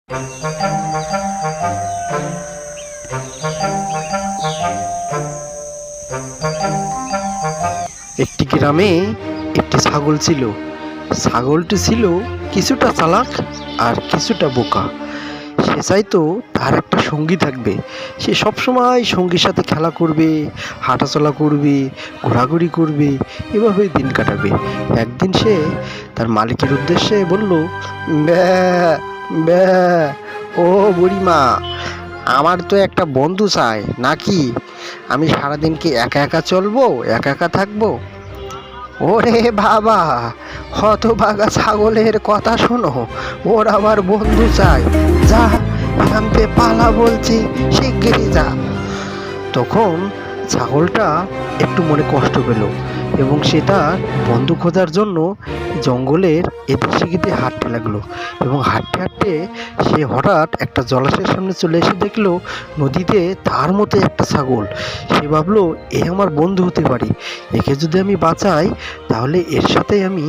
একটি গ্রামে একটি ছাগল ছিল। ছাগলটি ছিল কিছুটা চালাক আর কিছুটা বোকা। সে চাইতো তার একটা সঙ্গী থাকবে। সে সবসময় সঙ্গীর সাথে খেলা করবে, হাঁটাচলা করবে, ঘোরাঘুরি করবে, এভাবেই দিন কাটাবে। একদিন সে তার মালিকের উদ্দেশ্যে বলল, ব্যা ব্যা ও বুড়িমা, আমার তো একটা বন্ধু চাই নাকি? আমি সারাদিন কি একা একা চলবো, একা একা থাকবো? ওরে বাবা, হতভাগা ছাগলের কথা শোনো, ওর আমার বন্ধু চাই। যা, এখান থেকে পালা বলছি, শিগগিরই যা। তখন ছাগলটা একটু মনে কষ্ট পেল এবং সে তার বন্ধু খোঁজার জন্য জঙ্গলের এদিক সেদিকে হাঁটতে লাগলো। এবং হাঁটতে হাঁটতে সে হঠাৎ একটা জলাশয়ের সামনে চলে এসে দেখলো নদীতে তার মতো একটা ছাগল। সে ভাবলো, এ আমার বন্ধু হতে পারে, একে যদি আমি বাঁচাই তাহলে এর সাথে আমি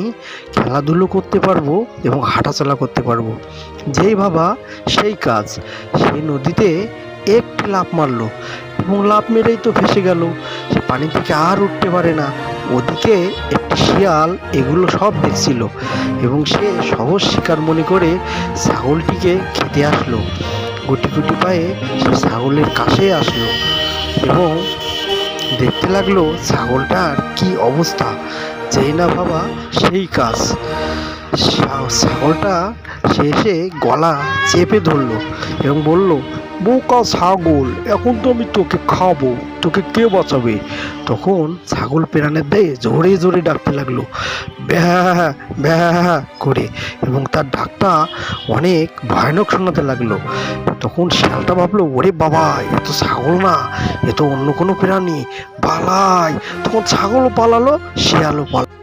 খেলাধুলো করতে পারবো এবং হাঁটাচলা করতে পারবো। যেই ভাবা সেই কাজ, সে নদীতে একটি লাফ মারলো এবং লাফ মেরেই তো ফেসে গেল। সে পানি থেকে আর উঠতে পারে না। ওদিকে একটি শিয়াল এগুলো সব দেখছিল এবং সে সহজ শিকার মনে করে ছাগলটিকে খেতে আসলো। গুটি গুটি পায়ে সে ছাগলের কাছে আসলো এবং দেখতে লাগলো ছাগলটার কি অবস্থা। যেই না ভাবা সেই কাজ, ছাগলটা সে এসে গলা চেপে ধরলো এবং বলল, বোকা ছাগল, এখন তো আমি তোকে খাবো, তোকে কে বাঁচাবে? তখন ছাগল প্রাণের দায়ে জোরে জোরে ডাকতে লাগলো, ব্যাহ ব্যাহ করে, এবং তার ডাকটা অনেক ভয়ানক শোনাতে লাগলো। তখন শিয়ালটা ভাবলো, ওরে বাবা, এ তো ছাগল না, এ তো অন্য কোনো প্রাণী, পালাই। তখন ছাগলও পালালো, শিয়ালও পালালো।